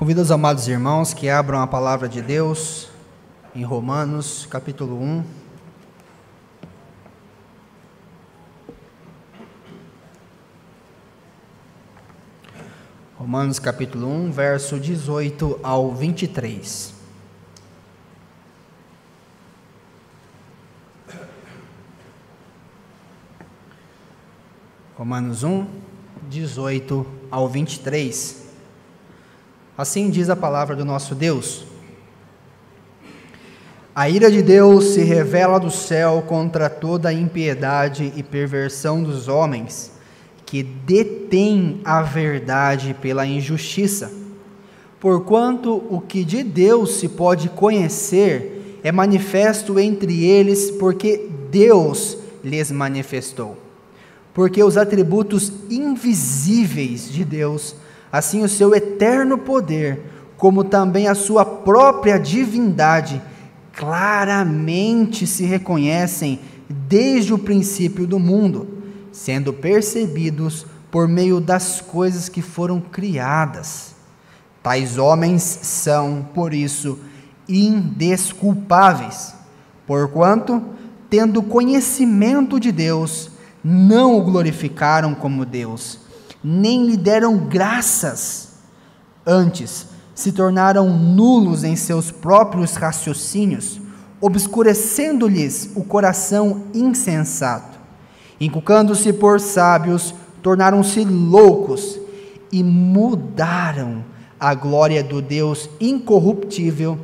Convido os amados irmãos que abram a palavra de Deus em Romanos, capítulo 1. Romanos, capítulo 1, verso 18 ao 23. Romanos 1, 18 ao 23. Assim diz a palavra do nosso Deus: A ira de Deus se revela do céu contra toda a impiedade e perversão dos homens, que detêm a verdade pela injustiça. Porquanto o que de Deus se pode conhecer é manifesto entre eles, porque Deus lhes manifestou. Porque os atributos invisíveis de Deus, assim o seu eterno poder, como também a sua própria divindade, claramente se reconhecem desde o princípio do mundo, sendo percebidos por meio das coisas que foram criadas. Tais homens são, por isso, indesculpáveis, porquanto, tendo conhecimento de Deus, não o glorificaram como Deus, nem lhe deram graças. Antes, se tornaram nulos em seus próprios raciocínios, obscurecendo-lhes o coração insensato. Inculcando-se por sábios, tornaram-se loucos e mudaram a glória do Deus incorruptível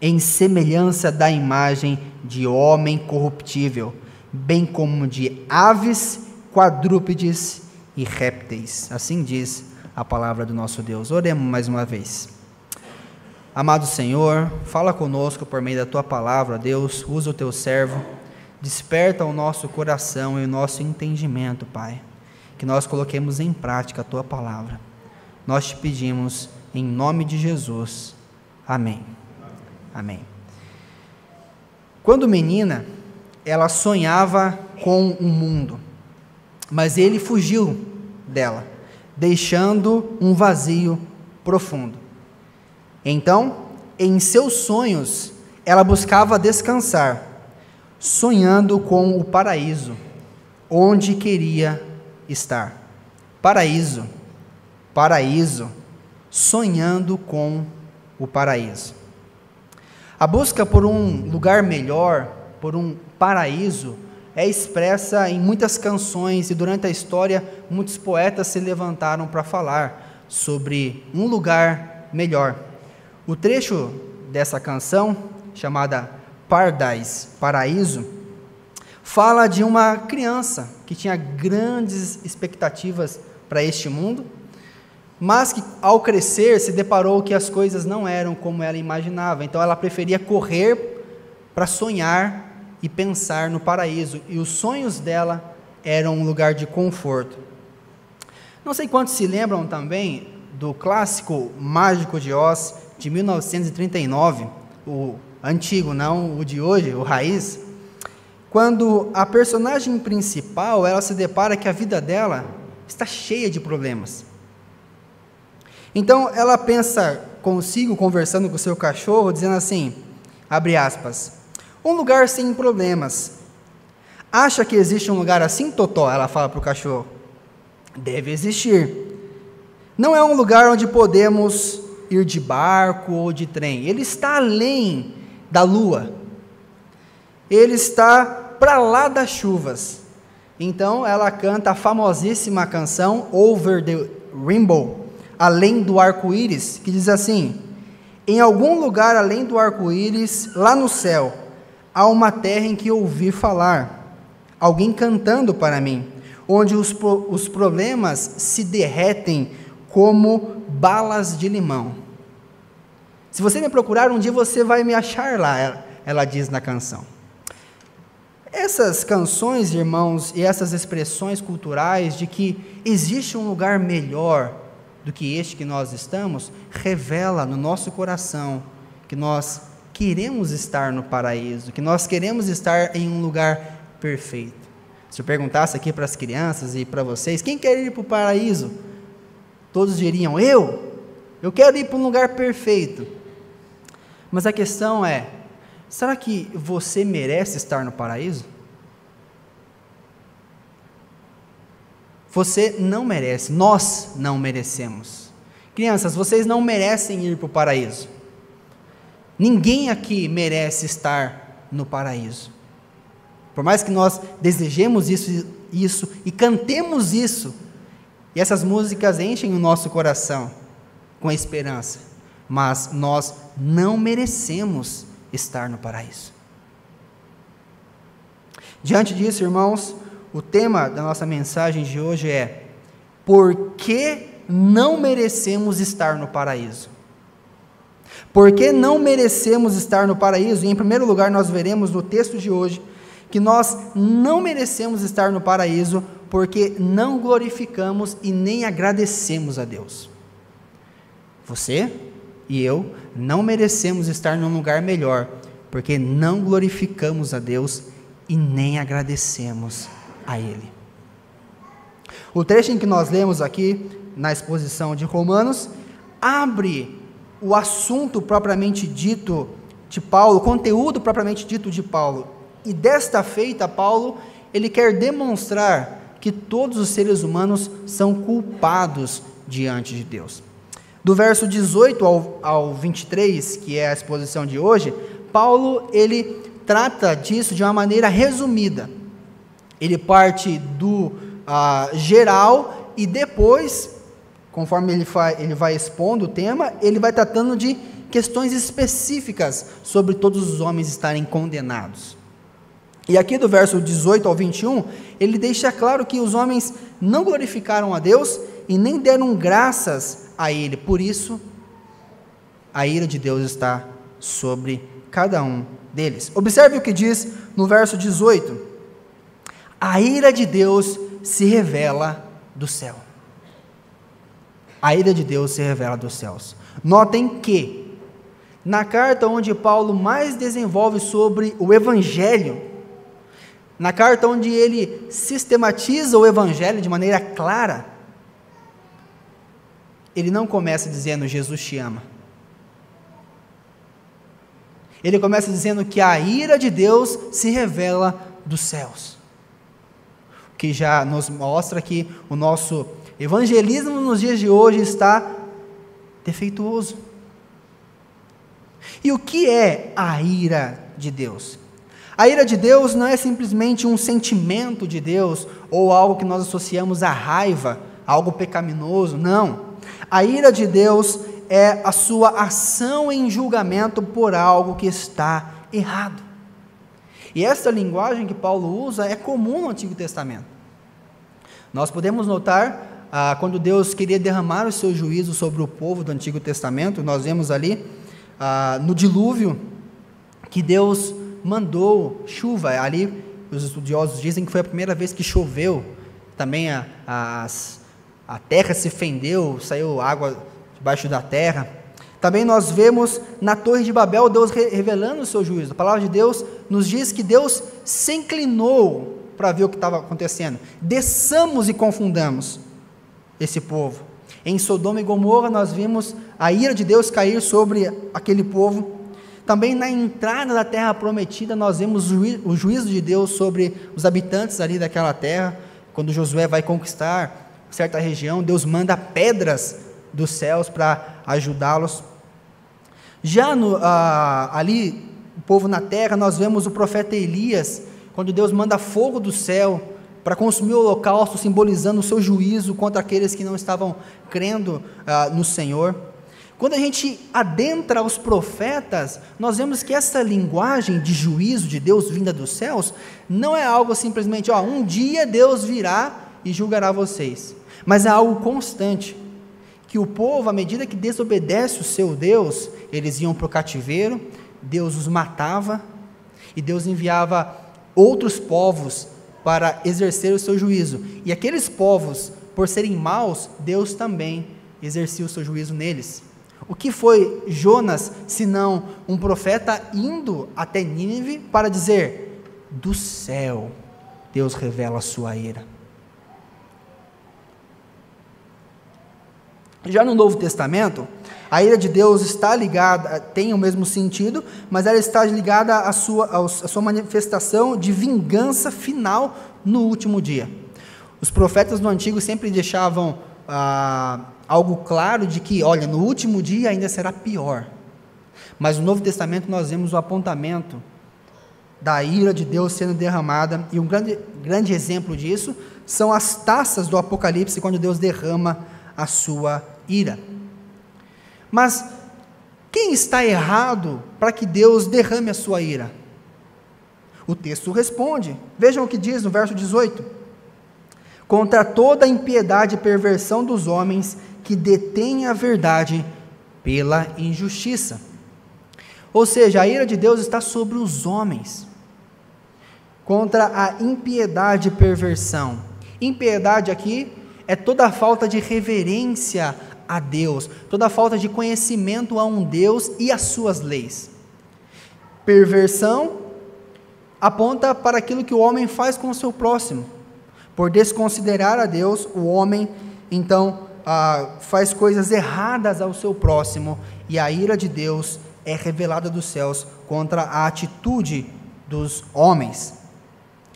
em semelhança da imagem de homem corruptível, bem como de aves, quadrúpedes e répteis. Assim diz a palavra do nosso Deus. Oremos mais uma vez. Amado Senhor, fala conosco por meio da Tua palavra, Deus, usa o Teu servo, desperta o nosso coração e o nosso entendimento, Pai, que nós coloquemos em prática a Tua palavra. Nós te pedimos em nome de Jesus. Amém. Amém. Quando menina, ela sonhava com um mundo, mas ele fugiu dela, deixando um vazio profundo. Então, em seus sonhos, ela buscava descansar, sonhando com o paraíso, onde queria estar. Paraíso, paraíso, sonhando com o paraíso. A busca por um lugar melhor, por um paraíso, é expressa em muitas canções, e durante a história muitos poetas se levantaram para falar sobre um lugar melhor. O trecho dessa canção, chamada Paradise, Paraíso, fala de uma criança que tinha grandes expectativas para este mundo, mas que ao crescer se deparou que as coisas não eram como ela imaginava, então ela preferia correr para sonhar e pensar no paraíso, e os sonhos dela eram um lugar de conforto. Não sei quantos se lembram também do clássico Mágico de Oz, de 1939, o antigo, não o de hoje, o raiz, quando a personagem principal, ela se depara que a vida dela está cheia de problemas. Então ela pensa consigo, conversando com o seu cachorro, dizendo assim, abre aspas, um lugar sem problemas. Acha que existe um lugar assim, Totó? Ela fala para o cachorro. Deve existir. Não é um lugar onde podemos ir de barco ou de trem. Ele está além da lua. Ele está para lá das chuvas. Então ela canta a famosíssima canção Over the Rainbow, além do arco-íris, que diz assim, em algum lugar além do arco-íris, lá no céu, há uma terra em que ouvi falar, alguém cantando para mim, onde os problemas se derretem como balas de limão. Se você me procurar, um dia você vai me achar lá, ela diz na canção. Essas canções, irmãos, e essas expressões culturais de que existe um lugar melhor do que este que nós estamos, revela no nosso coração que nós queremos estar no paraíso, que nós queremos estar em um lugar perfeito. Se eu perguntasse aqui para as crianças e para vocês, quem quer ir para o paraíso? Todos diriam, eu eu quero ir para um lugar perfeito. Mas a questão é, será que você merece estar no paraíso? Você não merece, nós não merecemos. Crianças, vocês não merecem ir para o paraíso. Ninguém aqui merece estar no paraíso. Por mais que nós desejemos isso e cantemos isso, e essas músicas enchem o nosso coração com esperança, mas nós não merecemos estar no paraíso. Diante disso, irmãos, o tema da nossa mensagem de hoje é: por que não merecemos estar no paraíso? Por que não merecemos estar no paraíso? E em primeiro lugar, nós veremos no texto de hoje que nós não merecemos estar no paraíso porque não glorificamos e nem agradecemos a Deus. Você e eu não merecemos estar num lugar melhor porque não glorificamos a Deus e nem agradecemos a Ele. O trecho em que nós lemos aqui, na exposição de Romanos, abre o assunto propriamente dito de Paulo, o conteúdo propriamente dito de Paulo, e desta feita, Paulo, ele quer demonstrar que todos os seres humanos são culpados diante de Deus. Do verso 18 ao 23, que é a exposição de hoje, Paulo, ele trata disso de uma maneira resumida. Ele parte do geral e depois, conforme ele vai expondo o tema, ele vai tratando de questões específicas sobre todos os homens estarem condenados. E aqui do verso 18 ao 21, ele deixa claro que os homens não glorificaram a Deus e nem deram graças a Ele. Por isso, a ira de Deus está sobre cada um deles. Observe o que diz no verso 18: a ira de Deus se revela do céu. A ira de Deus se revela dos céus. Notem que, na carta onde Paulo mais desenvolve sobre o Evangelho, na carta onde ele sistematiza o Evangelho de maneira clara, ele não começa dizendo Jesus te ama. Ele começa dizendo que a ira de Deus se revela dos céus. O que já nos mostra que o nosso evangelismo nos dias de hoje está defeituoso. E o que é a ira de Deus? A ira de Deus não é simplesmente um sentimento de Deus, ou algo que nós associamos à raiva, algo pecaminoso, não. A ira de Deus é a sua ação em julgamento por algo que está errado. E essa linguagem que Paulo usa é comum no Antigo Testamento. Nós podemos notar, quando Deus queria derramar o seu juízo sobre o povo do Antigo Testamento, nós vemos ali, no dilúvio, que Deus mandou chuva. Ali os estudiosos dizem que foi a primeira vez que choveu. Também a terra se fendeu, saiu água debaixo da terra. Também nós vemos na Torre de Babel Deus revelando o seu juízo. A palavra de Deus nos diz que Deus se inclinou para ver o que estava acontecendo. Desçamos e confundamos esse povo. Em Sodoma e Gomorra nós vimos a ira de Deus cair sobre aquele povo. Também na entrada da terra prometida nós vemos o juízo de Deus sobre os habitantes ali daquela terra. Quando Josué vai conquistar certa região, Deus manda pedras dos céus para ajudá-los. Já ali, o povo na terra, nós vemos o profeta Elias, quando Deus manda fogo do céu para consumir o holocausto, simbolizando o seu juízo contra aqueles que não estavam crendo no Senhor. Quando a gente adentra os profetas, nós vemos que essa linguagem de juízo de Deus vinda dos céus, não é algo simplesmente, um dia Deus virá e julgará vocês, mas é algo constante, que o povo, à medida que desobedece o seu Deus, eles iam para o cativeiro, Deus os matava, e Deus enviava outros povos para exercer o seu juízo, e aqueles povos, por serem maus, Deus também exercia o seu juízo neles. O que foi Jonas, senão um profeta indo até Nínive para dizer: do céu Deus revela a sua ira. Já no Novo Testamento, A ira de Deus está ligada, tem o mesmo sentido, mas ela está ligada à sua manifestação de vingança final no último dia. Os profetas do Antigo sempre deixavam algo claro de que, olha, no último dia ainda será pior. Mas no Novo Testamento nós vemos o apontamento da ira de Deus sendo derramada, e um grande exemplo disso são as taças do Apocalipse, quando Deus derrama a sua ira. Mas quem está errado para que Deus derrame a sua ira? O texto responde. Vejam o que diz no verso 18: contra toda a impiedade e perversão dos homens que detêm a verdade pela injustiça. Ou seja, a ira de Deus está sobre os homens, contra a impiedade e perversão. Impiedade aqui é toda a falta de reverência a Deus, toda a falta de conhecimento a um Deus e as suas leis. Perversão aponta para aquilo que o homem faz com o seu próximo. Por desconsiderar a Deus, o homem, então, faz coisas erradas ao seu próximo, e a ira de Deus é revelada dos céus contra a atitude dos homens.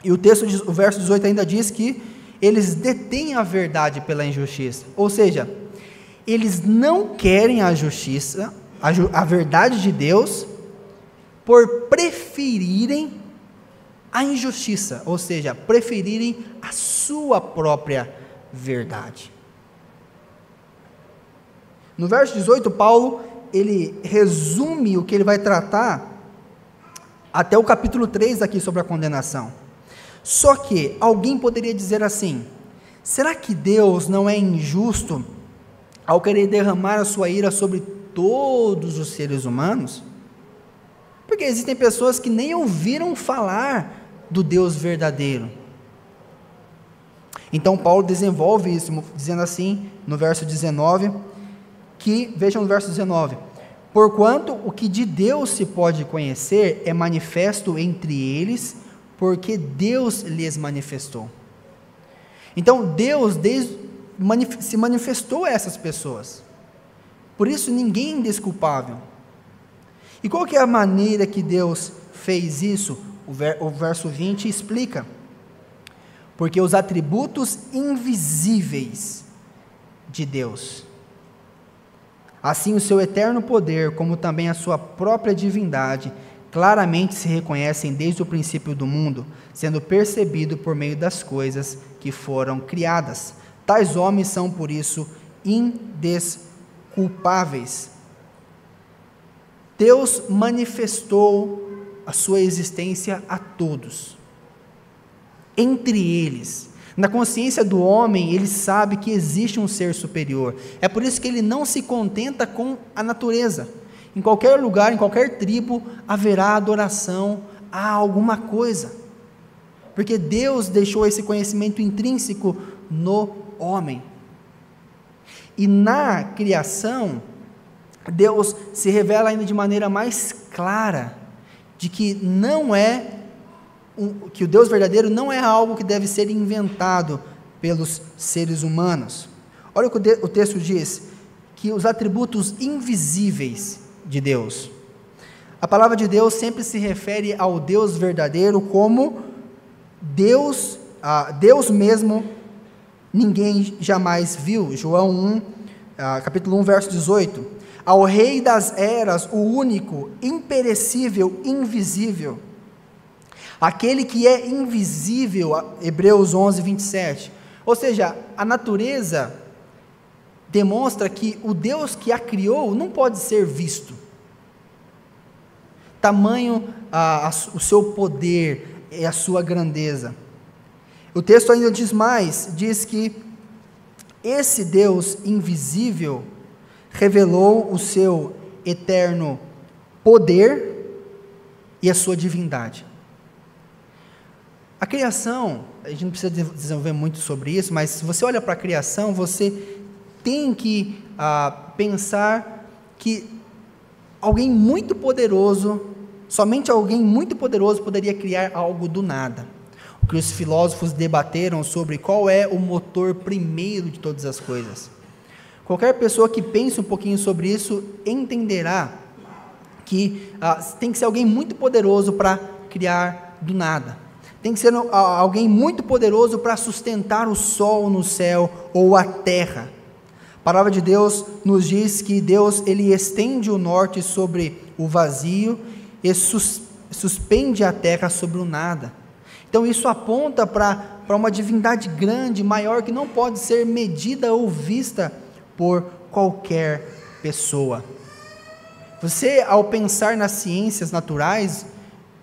E o verso 18 ainda diz que eles detêm a verdade pela injustiça, ou seja, eles não querem a justiça, a verdade de Deus, por preferirem a injustiça, ou seja, preferirem a sua própria verdade. No verso 18, Paulo, ele resume o que ele vai tratar até o capítulo 3 aqui sobre a condenação. Só que alguém poderia dizer assim: será que Deus não é injusto ao querer derramar a sua ira sobre todos os seres humanos? Porque existem pessoas que nem ouviram falar do Deus verdadeiro. Então Paulo desenvolve isso, dizendo assim, no verso 19, vejam no verso 19: porquanto o que de Deus se pode conhecer é manifesto entre eles, porque Deus lhes manifestou. Então Deus se manifestou a essas pessoas, por isso ninguém é indesculpável. E qual que é a maneira que Deus fez isso? O verso 20 explica: porque os atributos invisíveis de Deus, assim o seu eterno poder, como também a sua própria divindade, claramente se reconhecem desde o princípio do mundo, sendo percebido por meio das coisas que foram criadas. Tais homens são, por isso, indesculpáveis. Deus manifestou a sua existência a todos. Entre eles, na consciência do homem, ele sabe que existe um ser superior. É por isso que ele não se contenta com a natureza. Em qualquer lugar, em qualquer tribo, haverá adoração a alguma coisa. Porque Deus deixou esse conhecimento intrínseco no homem. E na criação, Deus se revela ainda de maneira mais clara, de que que o Deus verdadeiro não é algo que deve ser inventado pelos seres humanos. Olha o que o texto diz, que os atributos invisíveis de Deus. A palavra de Deus sempre se refere ao Deus verdadeiro como Deus, Deus mesmo, ninguém jamais viu. João 1, capítulo 1, verso 18. Ao Rei das eras, o único, imperecível, invisível. Aquele que é invisível, Hebreus 11, 27. Ou seja, a natureza demonstra que o Deus que a criou não pode ser visto. Tamanho o seu poder e a sua grandeza. O texto ainda diz mais, diz que esse Deus invisível revelou o seu eterno poder e a sua divindade. A criação, a gente não precisa desenvolver muito sobre isso, mas se você olha para a criação, você tem que pensar que alguém muito poderoso, somente alguém muito poderoso poderia criar algo do nada. O que os filósofos debateram sobre qual é o motor primeiro de todas as coisas. Qualquer pessoa que pense um pouquinho sobre isso entenderá que tem que ser alguém muito poderoso para criar do nada. Tem que ser alguém muito poderoso para sustentar o sol no céu ou a terra. A palavra de Deus nos diz que Deus, ele estende o norte sobre o vazio e suspende a terra sobre o nada. Então isso aponta para uma divindade grande, maior, que não pode ser medida ou vista por qualquer pessoa. Você, ao pensar nas ciências naturais,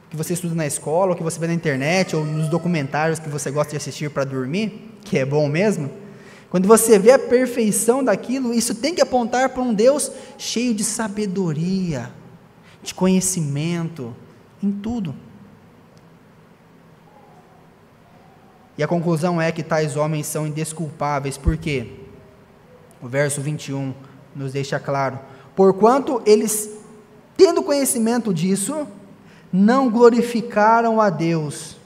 que você estuda na escola, ou que você vê na internet, ou nos documentários que você gosta de assistir para dormir, que é bom mesmo, quando você vê a perfeição daquilo, isso tem que apontar para um Deus cheio de sabedoria, de conhecimento, em tudo. E a conclusão é que tais homens são indesculpáveis, porque o verso 21 nos deixa claro: porquanto eles, tendo conhecimento disso, não glorificaram a Deus,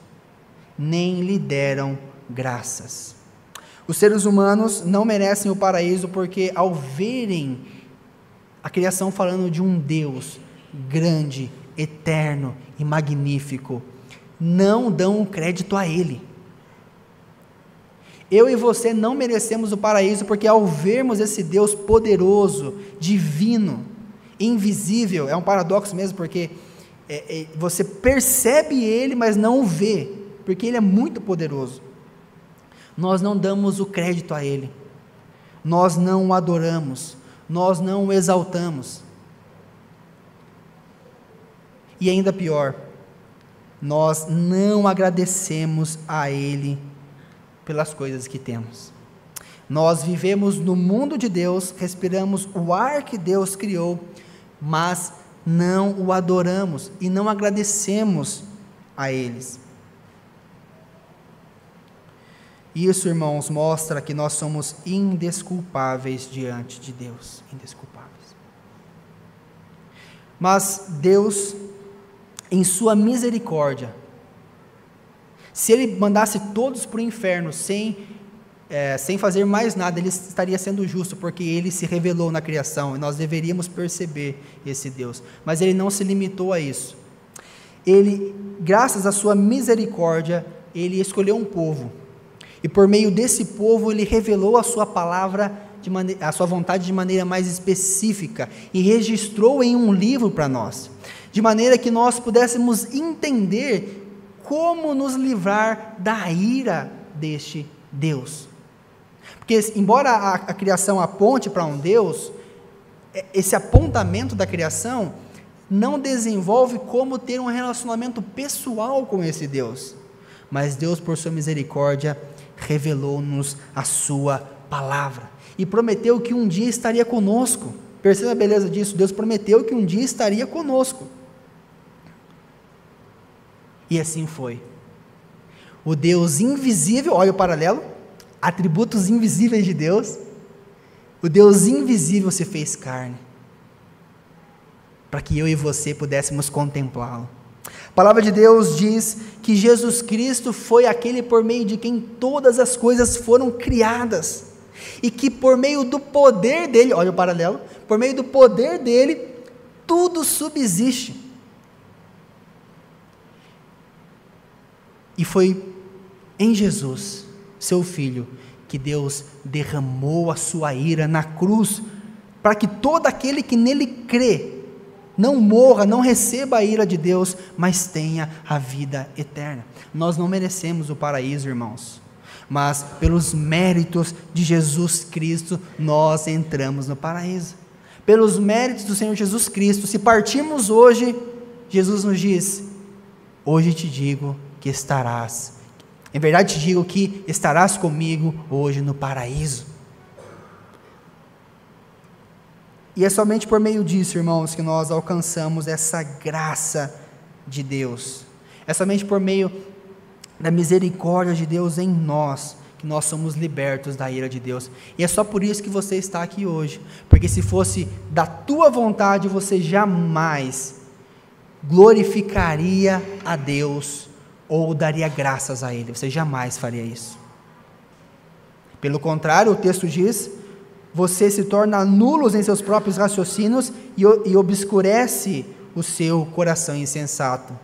nem lhe deram graças. Os seres humanos não merecem o paraíso porque, ao verem a criação falando de um Deus grande, eterno e magnífico, não dão crédito a Ele. Eu e você não merecemos o paraíso porque, ao vermos esse Deus poderoso, divino, invisível, é um paradoxo mesmo, porque você percebe Ele, mas não o vê, porque Ele é muito poderoso. Nós não damos o crédito a Ele, nós não o adoramos, nós não o exaltamos. E ainda pior, nós não agradecemos a Ele pelas coisas que temos. Nós vivemos no mundo de Deus, respiramos o ar que Deus criou, mas não o adoramos e não agradecemos a eles. Isso, irmãos, mostra que nós somos indesculpáveis diante de Deus, indesculpáveis. Mas Deus, em sua misericórdia, se Ele mandasse todos para o inferno sem fazer mais nada, Ele estaria sendo justo, porque Ele se revelou na criação, e nós deveríamos perceber esse Deus, mas Ele não se limitou a isso. Ele, graças à sua misericórdia, Ele escolheu um povo, e por meio desse povo Ele revelou a sua palavra, a sua vontade de maneira mais específica, e registrou em um livro para nós, de maneira que nós pudéssemos entender como nos livrar da ira deste Deus. Porque, embora a criação aponte para um Deus, esse apontamento da criação não desenvolve como ter um relacionamento pessoal com esse Deus. Mas Deus, por sua misericórdia, revelou-nos a sua palavra e prometeu que um dia estaria conosco. Perceba a beleza disso? Deus prometeu que um dia estaria conosco. E assim foi. O Deus invisível, olha o paralelo, atributos invisíveis de Deus, o Deus invisível se fez carne, para que eu e você pudéssemos contemplá-lo. A palavra de Deus diz que Jesus Cristo foi aquele por meio de quem todas as coisas foram criadas, e que por meio do poder dele, olha o paralelo, por meio do poder dele, tudo subsiste. E foi em Jesus, seu Filho, que Deus derramou a sua ira na cruz, para que todo aquele que nele crê, não morra, não receba a ira de Deus, mas tenha a vida eterna. Nós não merecemos o paraíso, irmãos, mas pelos méritos de Jesus Cristo, nós entramos no paraíso. Pelos méritos do Senhor Jesus Cristo, se partirmos hoje, Jesus nos diz: hoje te digo que estarás, em verdade te digo que estarás comigo hoje no paraíso. E é somente por meio disso, irmãos, que nós alcançamos essa graça de Deus. É somente por meio da misericórdia de Deus em nós, que nós somos libertos da ira de Deus. E é só por isso que você está aqui hoje, porque se fosse da tua vontade, você jamais glorificaria a Deus ou daria graças a Ele, você jamais faria isso. Pelo contrário, o texto diz: você se torna nulos em seus próprios raciocínios e obscurece o seu coração insensato.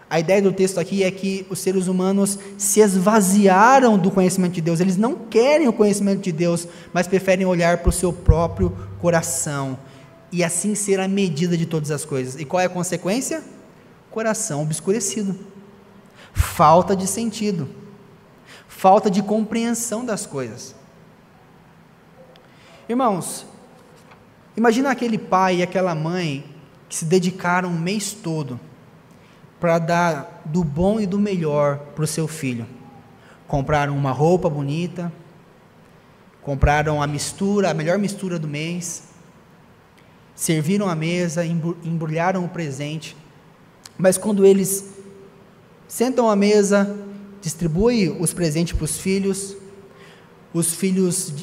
A ideia do texto aqui é que os seres humanos se esvaziaram do conhecimento de Deus. Eles não querem o conhecimento de Deus, mas preferem olhar para o seu próprio coração e assim ser a medida de todas as coisas. E qual é a consequência? Coração obscurecido, falta de sentido, falta de compreensão das coisas. Irmãos, imagina aquele pai e aquela mãe que se dedicaram um mês todo para dar do bom e do melhor para o seu filho. Compraram uma roupa bonita, compraram a melhor mistura do mês, serviram a mesa, embrulharam o presente, mas quando eles sentam à mesa, distribuem os presentes para os filhos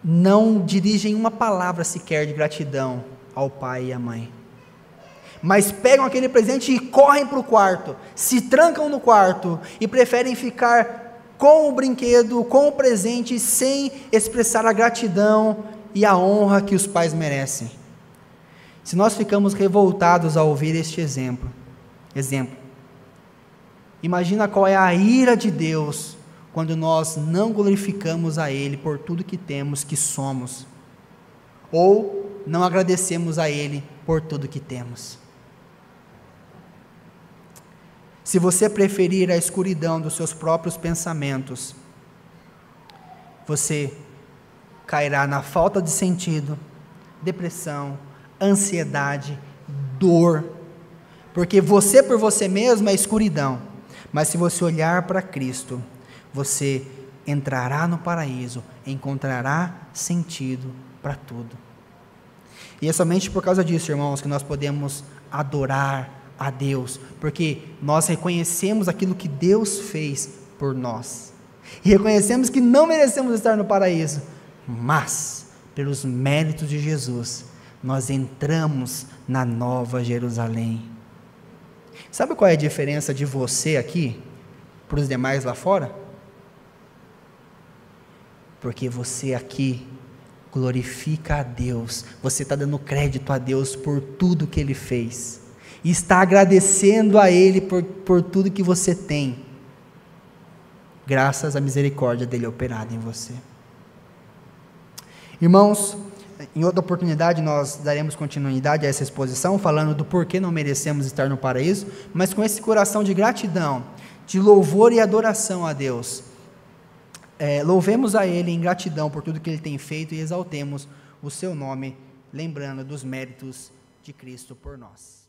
não dirigem uma palavra sequer de gratidão ao pai e à mãe, mas pegam aquele presente e correm para o quarto, se trancam no quarto e preferem ficar com o brinquedo, com o presente, sem expressar a gratidão e a honra que os pais merecem. Se nós ficamos revoltados ao ouvir este exemplo, imagina qual é a ira de Deus quando nós não glorificamos a Ele por tudo que temos, que somos, ou não agradecemos a Ele por tudo que temos. Se você preferir a escuridão dos seus próprios pensamentos, você cairá na falta de sentido, depressão, ansiedade, dor, porque você por você mesmo é escuridão, mas se você olhar para Cristo, você entrará no paraíso, encontrará sentido para tudo. E é somente por causa disso, irmãos, que nós podemos adorar a Deus, porque nós reconhecemos aquilo que Deus fez por nós, e reconhecemos que não merecemos estar no paraíso, mas, pelos méritos de Jesus, nós entramos na Nova Jerusalém. Sabe qual é a diferença de você aqui, para os demais lá fora? Porque você aqui glorifica a Deus, você está dando crédito a Deus por tudo que Ele fez, e está agradecendo a Ele por tudo que você tem, graças à misericórdia dEle operada em você. Irmãos, em outra oportunidade nós daremos continuidade a essa exposição, falando do porquê não merecemos estar no paraíso, mas com esse coração de gratidão, de louvor e adoração a Deus, louvemos a Ele em gratidão por tudo que Ele tem feito e exaltemos o Seu nome, lembrando dos méritos de Cristo por nós.